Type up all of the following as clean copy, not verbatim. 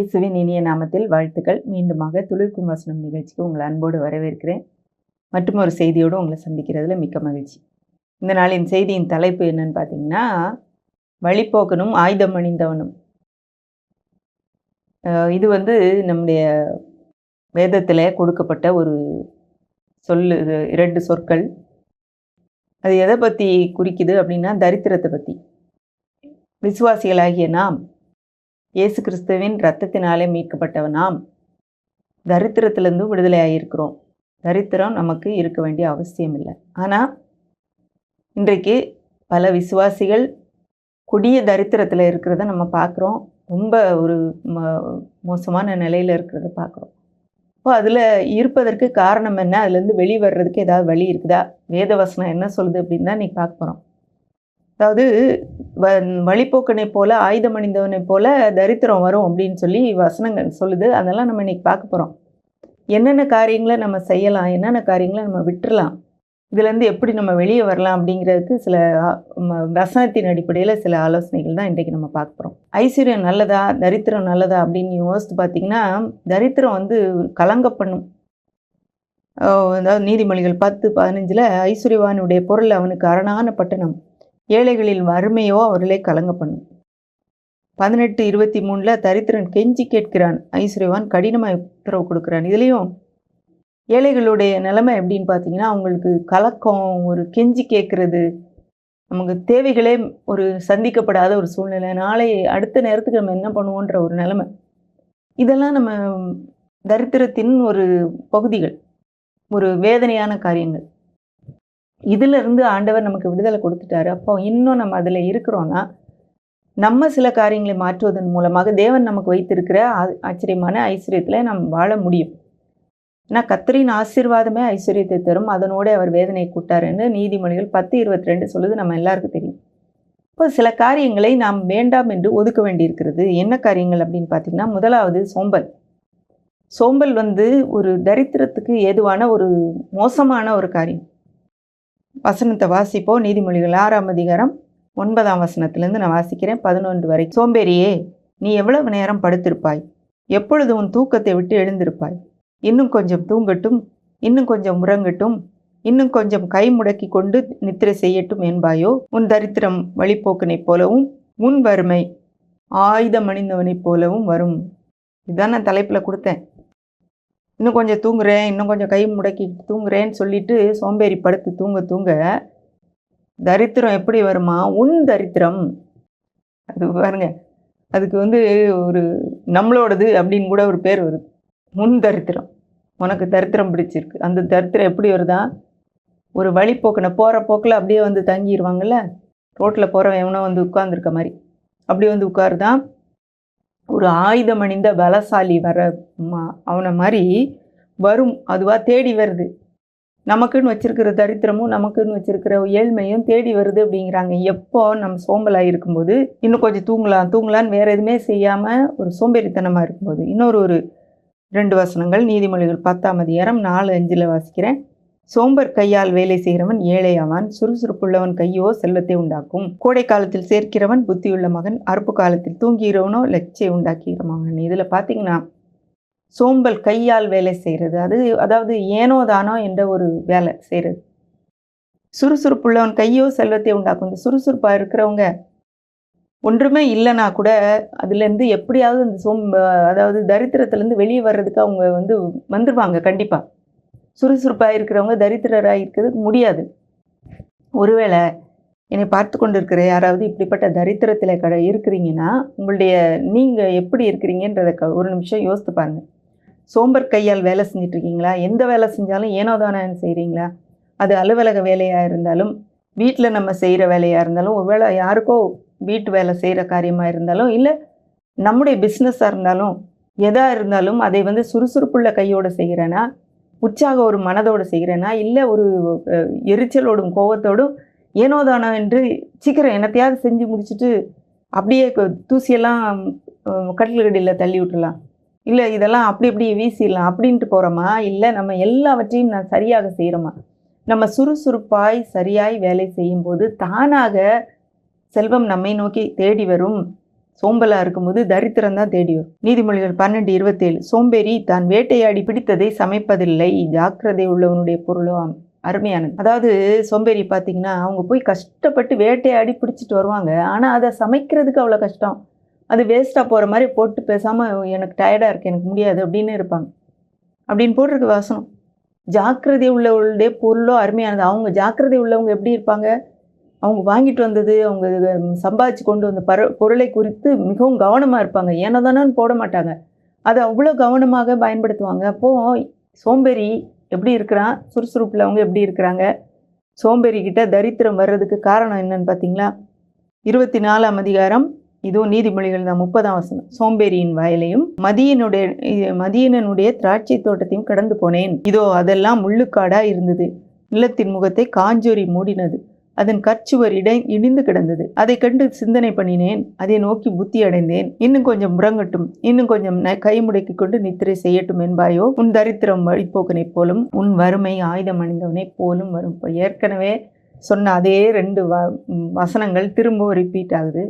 இயேசுவின் இனிய நாமத்தில் வாழ்த்துக்கள். மீண்டுமாக துளிர்க்கும் வசனம் நிகழ்ச்சிக்கு உங்களை அன்போடு வரவேற்கிறேன். மற்றும் ஒரு செய்தியோடு உங்களை சந்திக்கிறதுல மிக்க மகிழ்ச்சி. இந்த நாளின் செய்தியின் தலைப்பு என்னன்னு பார்த்தீங்கன்னா, வழிப்போக்கனும் ஆயுதம் அணிந்தவனும். இது நம்முடைய வேதத்தில் கொடுக்கப்பட்ட ஒரு இது 2 சொற்கள். அது எதை பற்றி குறிக்குது அப்படின்னா, தரித்திரத்தை பற்றி. விசுவாசிகளாகிய நாம், இயேசு கிறிஸ்துவின் இரத்தத்தினாலே மீட்கப்பட்டவ நாம் தரித்திரத்திலிருந்து விடுதலை ஆகியிருக்கிறோம். தரித்திரம் நமக்கு இருக்க வேண்டிய அவசியம் இல்லை. ஆனால் இன்றைக்கு பல விசுவாசிகள் கொடிய தரித்திரத்தில் இருக்கிறத நம்ம பார்க்குறோம். ரொம்ப ஒரு மோசமான நிலையில் இருக்கிறத பார்க்குறோம். இப்போ அதில் இருப்பதற்கு காரணம் என்ன? அதுலேருந்து வெளிவர்றதுக்கு ஏதாவது வழி இருக்குதா? வேதவசனம் என்ன சொல்லுது அப்படின்னு தான் இன்றைக்கி பார்க்க போகிறோம். அதாவது வழிப்போக்கனை போல, ஆயுதம் அணிந்தவனை போல தரித்திரம் வரும் அப்படின்னு சொல்லி வசனங்கள் சொல்லுது. அதெல்லாம் நம்ம இன்னைக்கு பார்க்க போகிறோம். என்னென்ன காரியங்களை நம்ம செய்யலாம், என்னென்ன காரியங்களை நம்ம விட்டுறலாம், இதுலேருந்து எப்படி நம்ம வெளியே வரலாம் அப்படிங்கிறதுக்கு சில வசனத்தின் அடிப்படையில் சில ஆலோசனைகள் தான் இன்றைக்கு நம்ம பார்க்க போகிறோம். ஐஸ்வர்யம் நல்லதா, தரித்திரம் நல்லதா அப்படின்னு யோசித்து பார்த்தீங்கன்னா, தரித்திரம் கலங்க பண்ணும். அதாவது நீதிமொழிகள் 10:15 ஐஸ்வர்யவானுடைய பொருள் அவனுக்கு அரணான பட்டணம், ஏழைகளில் வறுமையோ அவர்களை கலங்க பண்ணும். 18:23 தரித்திரன் கெஞ்சி கேட்கிறான், ஐஸ்வர்யவான் கடினமாக உத்தரவு கொடுக்குறான். இதுலேயும் ஏழைகளுடைய நிலைமை எப்படின்னு பார்த்தீங்கன்னா, அவங்களுக்கு கலக்கம், ஒரு கெஞ்சி கேட்குறது, நமக்கு தேவைகளே ஒரு சந்திக்கப்படாத ஒரு சூழ்நிலை, நாளை அடுத்த நேரத்துக்கு நம்ம என்ன பண்ணுவோன்ற ஒரு நிலைமை. இதெல்லாம் நம்ம தரித்திரத்தின் ஒரு பகுதிகள், ஒரு வேதனையான காரியங்கள். இதிலிருந்து ஆண்டவர் நமக்கு விடுதலை கொடுத்துட்டாரு. அப்போ இன்னும் நம்ம அதில் இருக்கிறோன்னா, நம்ம சில காரியங்களை மாற்றுவதன் மூலமாக தேவன் நமக்கு வைத்திருக்கிற ஆச்சரியமான ஐஸ்வர்யத்தில் நம்ம வாழ முடியும். ஏன்னா கர்த்தரின் ஆசீர்வாதமே ஐஸ்வர்யத்தை தரும், அதனோடு அவர் வேதனையை கூட்டாருன்னு நீதிமொழிகள் 10:22 சொல்லுது. நம்ம எல்லாருக்கும் தெரியும். இப்போ சில காரியங்களை நாம் வேண்டாம் என்று ஒதுக்க வேண்டியிருக்கிறது. என்ன காரியங்கள் அப்படின்னு பார்த்தீங்கன்னா, முதலாவது சோம்பல். சோம்பல் ஒரு தரித்திரத்துக்கு ஏதுவான ஒரு மோசமான ஒரு காரியம். வசனத்தை வாசிப்போம். நீதிமொழிகள் 6ஆம் அதிகாரம் 9ஆம் வசனத்திலேருந்து நான் வாசிக்கிறேன், 11 வரை. சோம்பேறியே, நீ எவ்வளவு நேரம் படுத்திருப்பாய்? எப்பொழுது உன் தூக்கத்தை விட்டு எழுந்திருப்பாய்? இன்னும் கொஞ்சம் தூங்கட்டும், இன்னும் கொஞ்சம் உறங்கட்டும், இன்னும் கொஞ்சம் கை முடக்கி கொண்டு நித்திரை செய்யட்டும் என்பாயோ? உன் தரித்திரம் வழிப்போக்கனைப் போலவும் உன் வறுமை ஆயுதம் அணிந்தவனைப் போலவும் வரும். இதுதான் நான் தலைப்பில் கொடுத்தேன். இன்னும் கொஞ்சம் தூங்குறேன், இன்னும் கொஞ்சம் கை முடக்கி தூங்குறேன்னு சொல்லிட்டு சோம்பேறி படுத்து தூங்க தரித்திரம் எப்படி வருமா? உன் தரித்திரம். அது பாருங்க, அதுக்கு ஒரு நம்மளோடது அப்படின்னு கூட ஒரு பேர் வருது. முன் தரித்திரம். உனக்கு தரித்திரம் பிடிச்சிருக்கு. அந்த தரித்திரம் எப்படி வருதா? ஒரு வழிப்போக்கனை போகிற போக்கில் அப்படியே தங்கிடுவாங்கள்ல, ரோட்டில் போகிறவன் எவனோ உட்கார்ந்துருக்க மாதிரி அப்படி உட்காருதான். ஒரு ஆயுதம் அணிந்த பலசாலி வர அவனை மாதிரி வரும். அதுவாக தேடி வருது. நமக்குன்னு வச்சிருக்கிற தரித்திரமும் நமக்குன்னு வச்சிருக்கிற ஏழ்மையும் தேடி வருது அப்படிங்கிறாங்க. எப்போ நம்ம சோம்பலாக இருக்கும்போது, இன்னும் கொஞ்சம் தூங்கலான்னு வேறு எதுவுமே செய்யாமல் ஒரு சோம்பேறித்தனமாக இருக்கும்போது. ஒரு 2 வசனங்கள் நீதிமொழிகள் 10ஆம் அதிகாரம் 4-5 வாசிக்கிறேன். சோம்பர் கையால் வேலை செய்கிறவன் ஏழை ஆவான், சுறுசுறுப்புள்ளவன் கையோ செல்வத்தை உண்டாக்கும். கோடை காலத்தில் சேர்க்கிறவன் புத்தியுள்ள மகன், அறுப்பு காலத்தில் தூங்குகிறவனோ லட்சியை உண்டாக்குகிற மகன். இதில் பார்த்தீங்கன்னா, சோம்பல் கையால் வேலை செய்கிறது, அதாவது ஏனோ தானோ என்ற ஒரு வேலை செய்கிறது. சுறுசுறுப்புள்ளவன் கையோ செல்வத்தை உண்டாக்கும். இந்த சுறுசுறுப்பாக இருக்கிறவங்க ஒன்றுமே இல்லைன்னா கூட அதுலேருந்து எப்படியாவது அதாவது தரித்திரத்துலேருந்து வெளியே வர்றதுக்கு அவங்க வந்துடுவாங்க. கண்டிப்பாக சுறுசுறுப்பாக இருக்கிறவங்க தரித்திரராக இருக்கிறதுக்கு முடியாது. ஒருவேளை என்னை பார்த்து கொண்டு இருக்கிற யாராவது இப்படிப்பட்ட தரித்திரத்தில் இருக்கிறீங்கன்னா, நீங்கள் எப்படி இருக்கிறீங்கன்றதை ஒரு நிமிஷம் யோசித்து பாருங்கள். சோம்பர் கையால் வேலை செஞ்சிட்ருக்கீங்களா? எந்த வேலை செஞ்சாலும் ஏனோதானு செய்கிறீங்களா? அது அலுவலக வேலையாக இருந்தாலும், வீட்டில் நம்ம செய்கிற வேலையாக இருந்தாலும், ஒருவேளை யாருக்கோ வீட்டு வேலை செய்கிற காரியமாக இருந்தாலும், இல்லை நம்முடைய பிஸ்னஸாக இருந்தாலும், எதாக இருந்தாலும் அதை சுறுசுறுப்புள்ள கையோடு செய்கிறேன்னா, உற்சாக ஒரு மனதோடு செய்கிறேன்னா, இல்லை ஒரு எரிச்சலோடும் கோபத்தோடும் ஏனோதானோ என்று சீக்கிரம் என்னத்தையாவது செஞ்சு முடிச்சுட்டு அப்படியே தூசியெல்லாம் கட்டில்கடியில் தள்ளி விட்டுலாம், இல்லை இதெல்லாம் அப்படி வீசிடலாம் அப்படின்ட்டு போகிறோமா? இல்லை நம்ம எல்லாவற்றையும் நான் சரியாக செய்கிறோமா? நம்ம சுறுசுறுப்பாய் சரியாய் வேலை செய்யும்போது தானாக செல்வம் நம்மை நோக்கி தேடி வரும். சோம்பலா இருக்கும்போது தரித்திரம் தான் தேடி வரும். நீதிமொழிகள் 12:27 சோம்பேறி தான் வேட்டையாடி பிடித்ததை சமைப்பதில்லை, ஜாக்கிரதை உள்ளவனுடைய பொருளோ அருமையானது. அதாவது சோம்பேறி பார்த்தீங்கன்னா அவங்க போய் கஷ்டப்பட்டு வேட்டையாடி பிடிச்சிட்டு வருவாங்க. ஆனால் அதை சமைக்கிறதுக்கு அவ்வளோ கஷ்டம். அது வேஸ்ட்டாக போகிற மாதிரி போட்டு பேசாமல் எனக்கு டயர்டாக இருக்குது, எனக்கு முடியாது அப்படின்னு இருப்பாங்க. அப்படின்னு போட்டிருக்கு வசனம். ஜாக்கிரதை உள்ளவங்களுடைய பொருளோ அருமையானது. அவங்க ஜாக்கிரதை உள்ளவங்க எப்படி இருப்பாங்க? அவங்க வாங்கிட்டு வந்தது, அவங்க சம்பாதிச்சு கொண்டு வந்த பொருளை குறித்து மிகவும் கவனமாக இருப்பாங்க. ஏனோ தானோன்னு போட மாட்டாங்க. அதை அவ்வளோ கவனமாக பயன்படுத்துவாங்க. அப்போது சோம்பேறி எப்படி இருக்கிறான், சுறுசுறுப்பில் அவங்க எப்படி இருக்கிறாங்க? சோம்பேறிக்கிட்ட தரித்திரம் வர்றதுக்கு காரணம் என்னன்னு பார்த்தீங்களா? 24ஆம் அதிகாரம், இதுவும் நீதிமொழிகள் தான் 30ஆம் வசனம். சோம்பேறியின் வயலையும் மதியனனுடைய திராட்சை தோட்டத்தையும் கடந்து போனேன். இதோ அதெல்லாம் முள்ளுக்காடா இருந்தது. நிலத்தின் முகத்தை காஞ்சொறி மூடினது. அதன் கற்சுவர் இடிந்து கிடந்தது. அதை கண்டு சிந்தனை பண்ணினேன். அதை நோக்கி புத்தி அடைந்தேன். இன்னும் கொஞ்சம் முறங்கட்டும், இன்னும் கொஞ்சம் கை முடக்கி கொண்டு நித்திரை செய்யட்டும் என்பாயோ? உன் தரித்திரம் வழிபோக்கனைப் போலும், உன் வறுமை ஆயுதம் அணிந்தவனைப் போலும் வரும். இப்போ ஏற்கனவே சொன்ன அதே 2 வசனங்கள் திரும்ப ரிப்பீட் ஆகுது.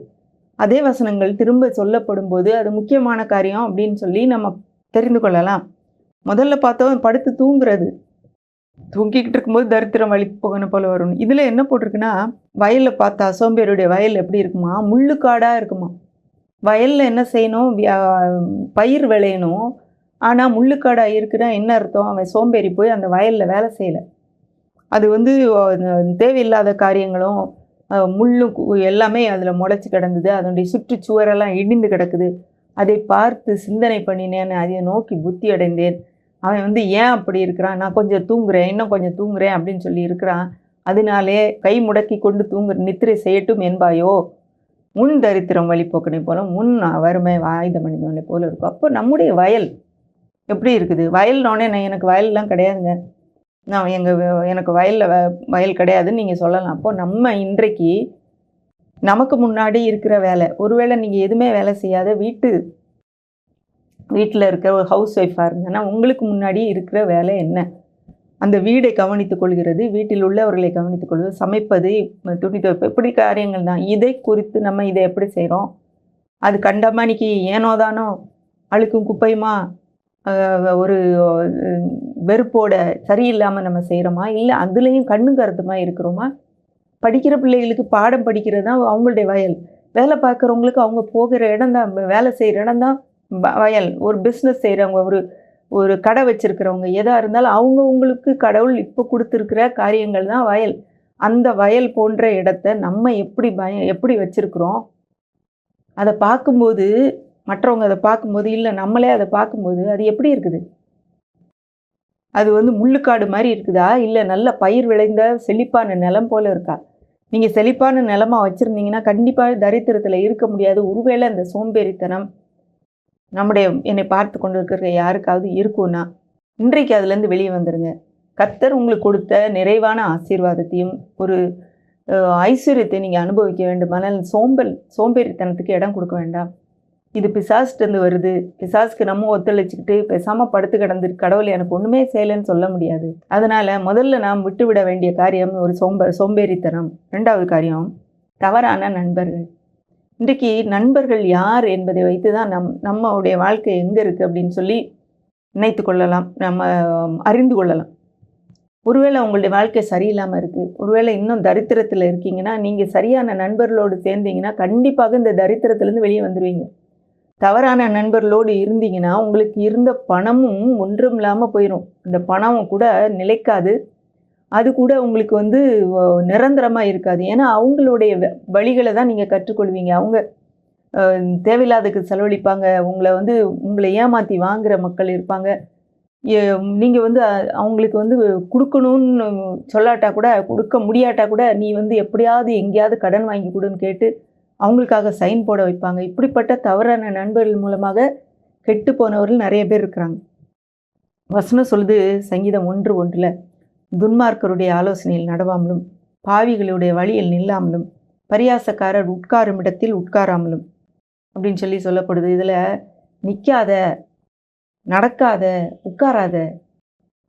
அதே வசனங்கள் திரும்ப சொல்லப்படும் போது அது முக்கியமான காரியம் அப்படின்னு சொல்லி நம்ம தெரிந்து கொள்ளலாம். முதல்ல பார்த்தோம் படுத்து தூங்குறது. தூங்கிக்கிட்டு இருக்கும்போது தரித்திரம் வழி போகணும் போல வரும். இதில் என்ன போட்டிருக்குன்னா, வயலில் பார்த்தா சோம்பேறியுடைய வயல் எப்படி இருக்குமா? முள்ளுக்காடாக இருக்குமா. வயலில் என்ன செய்யணும்? பயிர் விளையணும். ஆனால் முள்ளுக்காடாக இருக்குன்னா என்ன அர்த்தம்? அவன் சோம்பேறி போய் அந்த வயலில் வேலை செய்யலை. அது தேவையில்லாத காரியங்களும் முள்ளும் எல்லாமே அதில் முளைச்சி கிடந்தது. அதனுடைய சுற்றுச்சுவரெல்லாம் இடிந்து கிடக்குது. அதை பார்த்து சிந்தனை பண்ணினேன். அதை நோக்கி புத்தி அடைந்தேன். அவன் ஏன் அப்படி இருக்கிறான்? நான் கொஞ்சம் தூங்குறேன், இன்னும் கொஞ்சம் தூங்குறேன் அப்படின்னு சொல்லி இருக்கிறான். அதனாலே கை முடக்கி கொண்டு நித்திரை செய்யட்டும் என்பாயோ? உன் தரித்திரம் வழிபோக்கனை போல, உன் வறுமை ஆயுதம் அணிந்தவனை போல இருக்கும். அப்போ நம்முடைய வயல் எப்படி இருக்குது? வயல்னோடனே எனக்கு வயல்லாம் கிடையாதுங்க, நான் எனக்கு வயல் கிடையாதுன்னு நீங்கள் சொல்லலாம். அப்போ நம்ம இன்றைக்கு நமக்கு முன்னாடி இருக்கிற வேலை, ஒருவேளை நீங்கள் எதுவுமே வேலை செய்யாத வீட்டில் இருக்கிற ஒரு ஹவுஸ் ஒய்ஃபாக இருந்தேன்னா உங்களுக்கு முன்னாடி இருக்கிற வேலை என்ன? அந்த வீடை கவனித்துக் கொள்கிறது, வீட்டில் உள்ளவர்களை கவனித்துக் கொள்வது, சமைப்பது, துணி துவைப்பு, இப்படி காரியங்கள் தான். இதை குறித்து நம்ம இதை எப்படி செய்கிறோம்? அது கண்டமானிக்கு ஏனோதானோ அழுக்கும் குப்பையுமா ஒரு வெறுப்போட சரியில்லாமல் நம்ம செய்கிறோமா? இல்லை அதுலேயும் கண்ணும் கருத்துமா இருக்கிறோமா? படிக்கிற பிள்ளைகளுக்கு பாடம் படிக்கிறது தான் அவங்களுடைய வயல். வேலை பார்க்குறவங்களுக்கு அவங்க போகிற இடம் தான், வேலை செய்கிற இடம் தான் வயல். ஒரு பிஸ்னஸ் செய்கிறவங்க, ஒரு கடை வச்சுருக்கிறவங்க, எதாக இருந்தாலும் அவங்கவுங்களுக்கு கடவுள் இப்போ கொடுத்துருக்கிற காரியங்கள் தான் வயல். அந்த வயல் போன்ற இடத்த நம்ம எப்படி வச்சுருக்குறோம்? அதை பார்க்கும்போது, மற்றவங்க அதை பார்க்கும்போது, இல்லை நம்மளே அதை பார்க்கும்போது அது எப்படி இருக்குது? அது முள்ளுக்காடு மாதிரி இருக்குதா? இல்லை நல்ல பயிர் விளைந்த செழிப்பான நிலம் போல் இருக்கா? நீங்கள் செழிப்பான நிலமாக வச்சுருந்தீங்கன்னா கண்டிப்பாக தரித்திரத்தில் இருக்க முடியாது. ஒருவேளை அந்த சோம்பேறித்தனம் என்னை பார்த்து கொண்டு இருக்கிற யாருக்காவது இருக்குன்னா இன்றைக்கு அதுலேருந்து வெளியே வந்துடுங்க. கர்த்தர் உங்களுக்கு கொடுத்த நிறைவான ஆசீர்வாதத்தையும் ஒரு ஐஸ்வர்யத்தை நீங்கள் அனுபவிக்க வேண்டுமானால் சோம்பேறித்தனத்துக்கு இடம் கொடுக்க வேண்டாம். இது பிசாசுட்டேருந்து வருது. பிசாசுக்கு நம்ம ஒத்துழைச்சிக்கிட்டு பேசாமல் படுத்து கிடந்து கடவுள் எனக்கு ஒன்றுமே செய்யலைன்னு சொல்ல முடியாது. அதனால் முதல்ல நாம் விட்டுவிட வேண்டிய காரியம் ஒரு சோம்பேறித்தனம். 2வது காரியம் தவறான நண்பர்கள். இன்றைக்கு நண்பர்கள் யார் என்பதை வைத்து தான் நம்மளுடைய வாழ்க்கை எங்கே இருக்குது அப்படின்னு சொல்லி நினைத்து கொள்ளலாம், நம்ம அறிந்து கொள்ளலாம். ஒருவேளை உங்களுடைய வாழ்க்கை சரியில்லாமல் இருக்குது, ஒருவேளை இன்னும் தரித்திரத்தில் இருக்கீங்கன்னா நீங்கள் சரியான நண்பர்களோடு சேர்ந்தீங்கன்னா கண்டிப்பாக இந்த தரித்திரத்துலேருந்து வெளியே வந்துடுவீங்க. தவறான நண்பர்களோடு இருந்தீங்கன்னா உங்களுக்கு இருந்த பணமும் ஒன்றும் இல்லாமல் போயிடும். அந்த பணம் கூட நிலைக்காது, அது கூட உங்களுக்கு நிரந்தரமாக இருக்காது. ஏன்னா அவங்களுடைய வழிகளை தான் நீங்கள் கற்றுக்கொள்வீங்க. அவங்க தேவையில்லாததுக்கு செலவழிப்பாங்க, உங்களை ஏமாற்றி வாங்குகிற மக்கள் இருப்பாங்க. நீங்கள் அவங்களுக்கு கொடுக்கணும்னு சொல்லாட்டா கூட, கொடுக்க முடியாட்டா கூட நீ எப்படியாவது எங்கேயாவது கடன் வாங்கி கொடுன்னு கேட்டு அவங்களுக்காக சைன் போட வைப்பாங்க. இப்படிப்பட்ட தவறான நண்பர்கள் மூலமாக கெட்டு போனவர்கள் நிறைய பேர் இருக்கிறாங்க. வசனம் சொல்லுது சங்கீதம் 1:1 துன்மார்க்கருடைய ஆலோசனையில் நடவாமலும், பாவிகளுடைய வழியில் நில்லாமலும், பரியாசக்காரர் உட்காரும் இடத்தில் உட்காராமலும் அப்படின்னு சொல்லப்படுது. இதில் நிற்காத, நடக்காத, உட்காராத.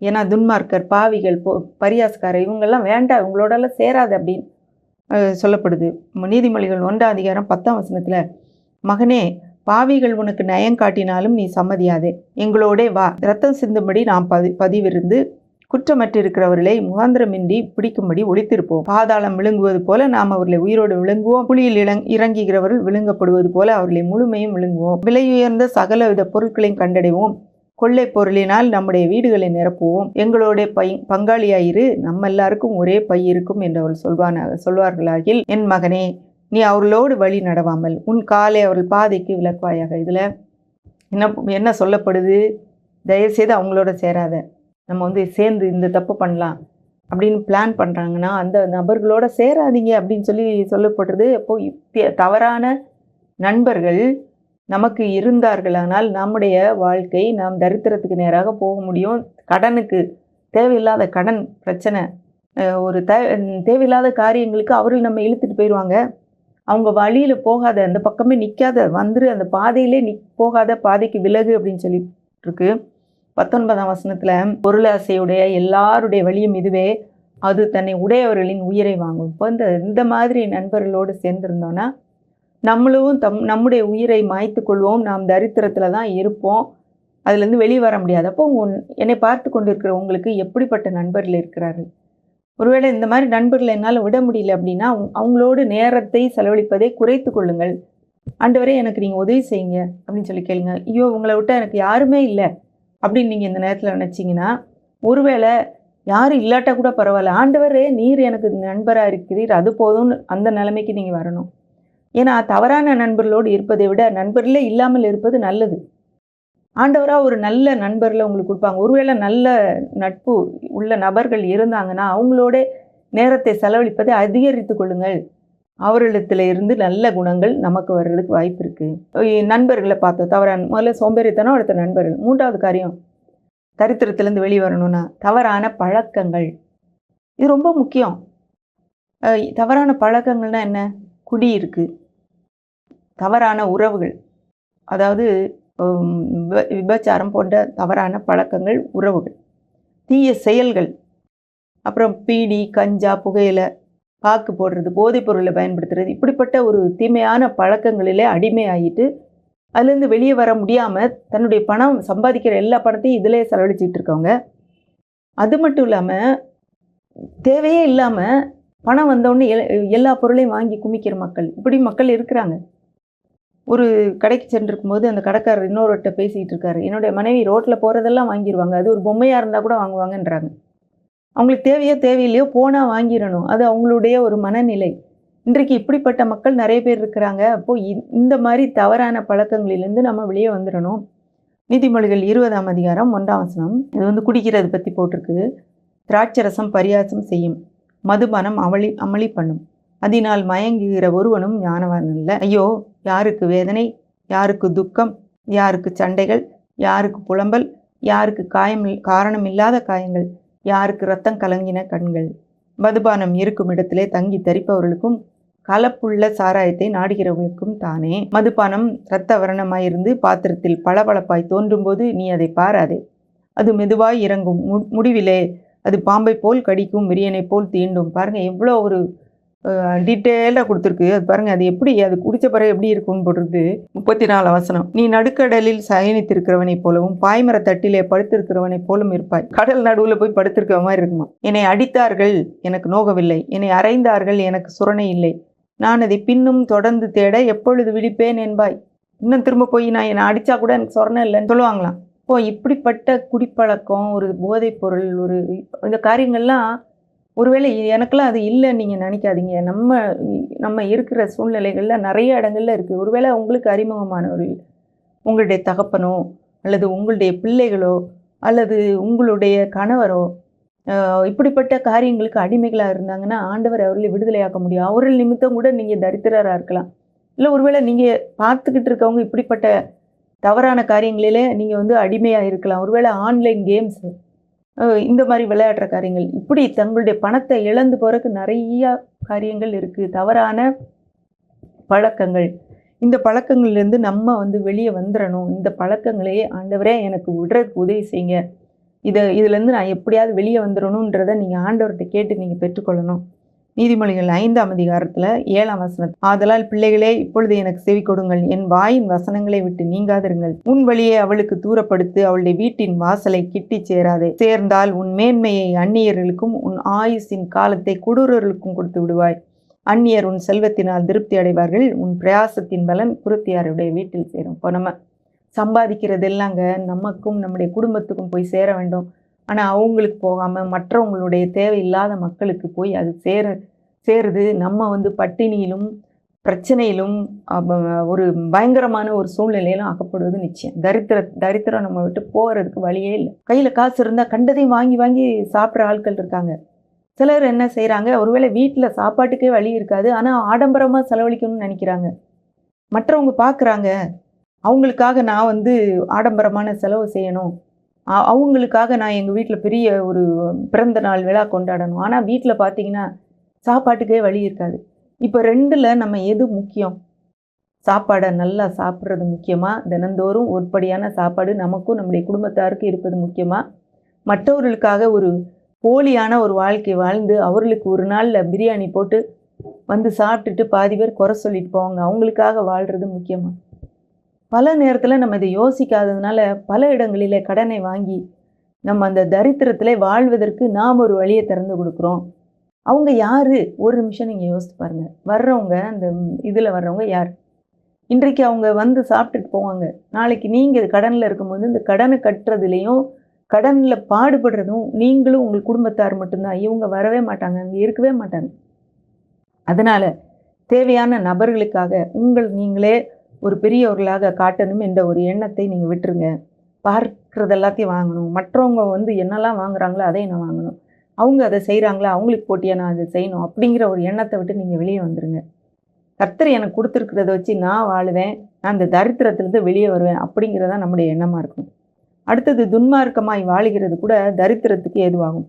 ஏன்னா துன்மார்க்கர், பாவிகள், பரியாசக்காரர் இவங்கெல்லாம் வேண்டாம், இவங்களோடலாம் சேராது அப்படின்னு சொல்லப்படுது. நீதிமொழிகள் 1ஆம் அதிகாரம் 10ஆம் வசனத்தில் மகனே, பாவிகள் உனக்கு நயங்காட்டினாலும் நீ சம்மதியாதே. எங்களோடே வா. இரத்தம் சிந்தும்படி நாம் பதிவிருந்து குற்றமற்றிருக்கிறவர்களை முகாந்திரமின்றி பிடிக்கும்படி ஒளித்திருப்போம். பாதாளம் விழுங்குவது போல நாம் அவர்களை உயிரோடு விழுங்குவோம். குழியில் இறங்குகிறவர்கள் விழுங்கப்படுவது போல அவர்களை முழுமையும் விழுங்குவோம். விலையுயர்ந்த சகலவித பொருட்களையும் கண்டடைவோம். கொள்ளை பொருளினால் நம்முடைய வீடுகளை நிரப்புவோம். எங்களோட பங்காளியாயிரு, நம்ம எல்லாருக்கும் ஒரே பை இருக்கும் என்று அவர்கள் சொல்வார்களாகில், என் மகனே, நீ அவர்களோடு வழி நடவாமல் உன் காலை அவர்கள் பாதைக்கு விலக்குவாயாக. இதில் என்ன சொல்லப்படுது? தயவுசெய்து அவங்களோட சேராத. நம்ம வந்து சேர்ந்து இந்த தப்பு பண்ணலாம் அப்படின்னு பிளான் பண்ணுறாங்கன்னா அந்த நபர்களோட சேராதீங்க அப்படின்னு சொல்லப்படுறது. அப்போது தவறான நண்பர்கள் நமக்கு இருந்தார்களானால் நம்முடைய வாழ்க்கை நாம் தரித்திரத்துக்கு நேராக போக முடியும். கடனுக்கு தேவையில்லாத கடன் பிரச்சனை, ஒரு தேவையில்லாத காரியங்களுக்கு அவர்கள் நம்ம இழுத்துட்டு போயிடுவாங்க. அவங்க வழியில் போகாத, அந்த பக்கமே நிற்காத, வந்துரு அந்த பாதையிலே போகாத, பாதைக்கு விலகு அப்படின்னு சொல்லிட்டுருக்கு. 19ஆம் வசனத்தில், பொருளாசையுடைய எல்லாருடைய வழியும் இதுவே, அது தன்னை உடையவர்களின் உயிரை வாங்கும். இப்போ இந்த மாதிரி நண்பர்களோடு சேர்ந்துருந்தோன்னா நம்மளும் நம்முடைய உயிரை மாய்த்து கொள்வோம். நாம் தரித்திரத்தில் தான் இருப்போம், அதுலேருந்து வெளியே வர முடியாது. அப்போ என்னை பார்த்து கொண்டு இருக்கிற உங்களுக்கு எப்படிப்பட்ட நண்பர்கள் இருக்கிறார்கள்? ஒருவேளை இந்த மாதிரி நண்பர்களை என்னால் விட முடியல அப்படின்னா அவங்களோடு நேரத்தை செலவழிப்பதை குறைத்து கொள்ளுங்கள். ஆண்டவரே, எனக்கு நீங்கள் உதவி செய்யுங்க அப்படின்னு சொல்லி கேளுங்க. ஐயோ, உங்களை விட்டால் எனக்கு யாருமே இல்லை அப்படின்னு நீங்கள் இந்த நேரத்தில் நினச்சிங்கன்னா, ஒருவேளை யாரும் இல்லாட்டா கூட பரவாயில்ல, ஆண்டவரே நீர் எனக்கு நண்பராக இருக்கிறீர், அது போதும்னு அந்த நிலைமைக்கு நீங்கள் வரணும். ஏன்னா தவறான நண்பர்களோடு இருப்பதை விட நண்பர்களே இல்லாமல் இருப்பது நல்லது. ஆண்டவராக ஒரு நல்ல நண்பர்களை உங்களுக்கு கொடுப்பாங்க. ஒருவேளை நல்ல நட்பு உள்ள நபர்கள் இருந்தாங்கன்னா அவங்களோட நேரத்தை செலவழிப்பதை அதிகரித்து கொள்ளுங்கள். அவர்களிடத்துல இருந்து நல்ல குணங்கள் நமக்கு வர்றதுக்கு வாய்ப்பு இருக்குது. நண்பர்களை பார்த்தோம், தவறான முதல்ல சோம்பேறித்தனம், அடுத்த நண்பர்கள். 3வது காரியம், தரித்திரத்திலேருந்து வெளியே வரணும்னா தவறான பழக்கங்கள். இது ரொம்ப முக்கியம். தவறான பழக்கங்கள்னால் என்ன? குடி இருக்குது, தவறான உறவுகள், அதாவது விபச்சாரம் போன்ற தவறான பழக்கங்கள், உறவுகள், தீய செயல்கள், அப்புறம் பீடி, கஞ்சா, புகையிலை, பாக்கு போடுறது, போதைப் பொருளை பயன்படுத்துறது, இப்படிப்பட்ட ஒரு தீமையான பழக்கங்களிலே அடிமையாகிட்டு அதுலேருந்து வெளியே வர முடியாமல் தன்னுடைய பணம் சம்பாதிக்கிற எல்லா பணத்தையும் இதிலே செலவழிச்சிட்டு இருக்கவங்க. அது மட்டும் இல்லாமல் தேவையே இல்லாமல் பணம் வந்தோடனே எல்லா பொருளையும் வாங்கி குமிக்கிற மக்கள், இப்படி மக்கள் இருக்கிறாங்க. ஒரு கடைக்கு சென்றிருக்கும் போது அந்த கடைக்காரர் இன்னொருவர்கிட்ட பேசிகிட்டு இருக்காரு. என்னுடைய மனைவி ரோட்டில் போகிறதெல்லாம் வாங்கிடுவாங்க, அது ஒரு பொம்மையாக இருந்தால் கூட வாங்குவாங்கன்றாங்க. அவங்களுக்கு தேவையோ தேவையில்லையோ போனால் வாங்கிடணும், அது அவங்களுடைய ஒரு மனநிலை. இன்றைக்கு இப்படிப்பட்ட மக்கள் நிறைய பேர் இருக்கிறாங்க. அப்போது இந்த மாதிரி தவறான பழக்கங்களிலேருந்து நம்ம வெளியே வந்துடணும். நீதிமொழிகள் 20ஆம் அதிகாரம் 1ஆம் வசனம், இது வந்து குடிக்கிறது பற்றி போட்டிருக்கு. திராட்சரசம் பரியாசம் செய்யும், மதுபானம் அமளி பண்ணும், அதனால் மயங்குகிற ஒருவனும் ஞானவான் இல்லை. ஐயோ, யாருக்கு வேதனை, யாருக்கு துக்கம், யாருக்கு சண்டைகள், யாருக்கு புலம்பல், யாருக்கு காரணமில்லாத காயங்கள், யாருக்கு இரத்தம் கலங்கின கண்கள். மதுபானம் இருக்கும் இடத்திலே தங்கி தரிப்பவர்களுக்கும் கலப்புள்ள சாராயத்தை நாடுகிறவர்களுக்கும் தானே. மதுபானம் இரத்த வர்ணமாயிருந்து பாத்திரத்தில் பளபளப்பாய் தோன்றும் போது நீ அதை பாராதே. அது மெதுவாய் இறங்கும், முடிவிலே அது பாம்பை போல் கடிக்கும், விரியனை போல் தீண்டும். பாருங்கள், எவ்வளோ ஒரு டீட்டெயிலாக கொடுத்துருக்கு. அது பாருங்கள், அது எப்படி, அது குடித்த பிறகு எப்படி இருக்கும்னு போடுறது. 34 வசனம், நீ நடுக்கடலில் சயனித்திருக்கிறவனைப் போலவும் பாய்மர தட்டிலே படுத்திருக்கிறவனைப் போலும் இருப்பாய். கடல் நடுவில் போய் படுத்திருக்கிற மாதிரி இருக்குமா. என்னை அடித்தார்கள், எனக்கு நோகவில்லை, என்னை அறைந்தார்கள், எனக்கு சுரணை இல்லை, நான் அதை பின்னும் தொடர்ந்து தேட எப்பொழுது விழிப்பேன் என்பாய். இன்னும் திரும்ப போய் நான் என்னை அடித்தா கூட எனக்கு சொரணை இல்லைன்னு சொல்லுவாங்களாம். இப்போது இப்படிப்பட்ட குடிப்பழக்கம், ஒரு போதைப் பொருள், ஒரு இந்த காரியங்கள்லாம் ஒருவேளை எனக்கெல்லாம் அது இல்லைன்னு நீங்கள் நினைக்காதீங்க. நம்ம இருக்கிற சூழ்நிலைகளில் நிறைய இடங்கள்ல இருக்குது. ஒருவேளை உங்களுக்கு அறிமுகமானவர்கள், உங்களுடைய தகப்பனோ அல்லது உங்களுடைய பிள்ளைகளோ அல்லது உங்களுடைய கணவரோ இப்படிப்பட்ட காரியங்களுக்கு அடிமைகளாக இருந்தாங்கன்னா ஆண்டவர் அவர்களை விடுதலையாக்க முடியும். அவர்கள் நிமித்தம் கூட நீங்கள் தரித்திரராக இருக்கலாம். இல்லை, ஒருவேளை நீங்கள் பார்த்துக்கிட்டு இருக்கவங்க இப்படிப்பட்ட தவறான காரியங்களிலே நீங்கள் வந்து அடிமையாக இருக்கலாம். ஒருவேளை ஆன்லைன் கேம்ஸ், இந்த மாதிரி விளையாடுற காரியங்கள், இப்படி தங்களுடைய பணத்தை இழந்து போகிறதுக்கு நிறையா காரியங்கள் இருக்குது. தவறான பழக்கங்கள், இந்த பழக்கங்கள்லேருந்து நம்ம வந்து வெளியே வந்துடணும். இந்த பழக்கங்களையே ஆண்டவரே எனக்கு விடுறதுக்கு உதவி செய்யுங்க, இதுலேருந்து நான் எப்படியாவது வெளியே வந்துடணுன்றதை நீங்கள் ஆண்டவர்கிட்ட கேட்டு நீங்கள் பெற்றுக்கொள்ளணும். நீதிமொழிகள் 5ஆம் அதிகாரத்தில் 7ஆம் வசனம், ஆதலால் பிள்ளைகளே இப்பொழுது எனக்கு செவி கொடுங்கள், என் வாயின் வசனங்களை விட்டு நீங்காதிருங்கள். உன் வழியை அவளுக்கு தூரப்படுத்து, அவளுடைய வீட்டின் வாசலை கிட்டி சேராதே. சேர்ந்தால் உன் மேன்மையை அந்நியர்களுக்கும் உன் ஆயுசின் காலத்தை கொடூரர்களுக்கும் கொடுத்து விடுவாய். அந்நியர் உன் செல்வத்தினால் திருப்தி அடைவார்கள், உன் பிரயாசத்தின் பலன் குருத்தியாருடைய வீட்டில் சேரும். இப்போ நம்ம சம்பாதிக்கிறது எல்லாங்க நமக்கும் நம்முடைய குடும்பத்துக்கும் போய் சேர வேண்டும். ஆனால் அவங்களுக்கு போகாமல் மற்றவங்களுடைய தேவையில்லாத மக்களுக்கு போய் அது சேருது. நம்ம பட்டினியிலும் பிரச்சனையிலும் ஒரு பயங்கரமான ஒரு சூழ்நிலையிலும் ஆக்கப்படுவது நிச்சயம். தரித்திரம் நம்ம விட்டு போகிறதுக்கு வழியே இல்லை. கையில் காசு இருந்தால் கண்டதையும் வாங்கி வாங்கி சாப்பிட்ற ஆட்கள் இருக்காங்க. சிலர் என்ன செய்கிறாங்க, ஒருவேளை வீட்டில் சாப்பாட்டுக்கே வழி இருக்காது, ஆனால் ஆடம்பரமாக செலவழிக்கணும்னு நினைக்கிறாங்க. மற்றவங்க பார்க்குறாங்க, அவங்களுக்காக நான் ஆடம்பரமான செலவு செய்யணும், அவங்களுக்காக நான் எங்கள் வீட்டில் பெரிய ஒரு பிறந்த நாள் விழா கொண்டாடணும். ஆனால் வீட்டில் பார்த்தீங்கன்னா சாப்பாட்டுக்கே வழி இருக்காது. இப்போ ரெண்டில் நம்ம எது முக்கியம்? சாப்பாடை நல்லா சாப்பிட்றது முக்கியமாக, தினந்தோறும் ஒருபடியான சாப்பாடு நமக்கும் நம்முடைய குடும்பத்தாருக்கு இருப்பது முக்கியமாக, மற்றவர்களுக்காக ஒரு போலியான ஒரு வாழ்க்கை வாழ்ந்து அவர்களுக்கு ஒரு நாளில் பிரியாணி போட்டு சாப்பிட்டுட்டு பாதி பேர் குறை சொல்லிட்டு போவாங்க, அவங்களுக்காக வாழ்கிறது முக்கியமாக? பல நேரத்தில் நம்ம இதை யோசிக்காததுனால பல இடங்களில் கடனை வாங்கி நம்ம அந்த தரித்திரத்தில் வாழ்வதற்கு நாம் ஒரு வழியை திறந்து கொடுக்குறோம். அவங்க யார்? ஒரு நிமிஷம் நீங்கள் யோசித்து பாருங்கள். வர்றவங்க அந்த இதில் வர்றவங்க யார்? இன்றைக்கு அவங்க சாப்பிட்டுட்டு போவாங்க. நாளைக்கு நீங்கள் கடனில் இருக்கும்போது இந்த கடனை கட்டுறதுலேயும் கடனில் பாடுபடுறதும் நீங்களும் உங்கள் குடும்பத்தார் மட்டும்தான். இவங்க வரவே மாட்டாங்க, அங்கே இருக்கவே மாட்டாங்க. அதனால் தேவையான நபர்களுக்காக நீங்களே ஒரு பெரியவர்களாக காட்டணும் என்ற ஒரு எண்ணத்தை நீங்கள் விட்டுருங்க. பார்க்குறது எல்லாத்தையும் வாங்கணும், மற்றவங்க என்னெல்லாம் வாங்குறாங்களோ அதையும் நான் வாங்கணும், அவங்க அதை செய்கிறாங்களா அவங்களுக்கு போட்டியாக நான் அதை செய்யணும் அப்படிங்கிற ஒரு எண்ணத்தை விட்டு நீங்கள் வெளியே வந்துடுங்க. கர்த்தர் எனக்கு கொடுத்துருக்கிறத வச்சு நான் வாழுவேன், நான் அந்த தரித்திரத்திலேருந்து வெளியே வருவேன் அப்படிங்கிறதான் நம்முடைய எண்ணமாக இருக்கும். அடுத்தது, துன்மார்க்கமாய் வாழுகிறது கூட தரித்திரத்துக்கு ஏதுவாகும்.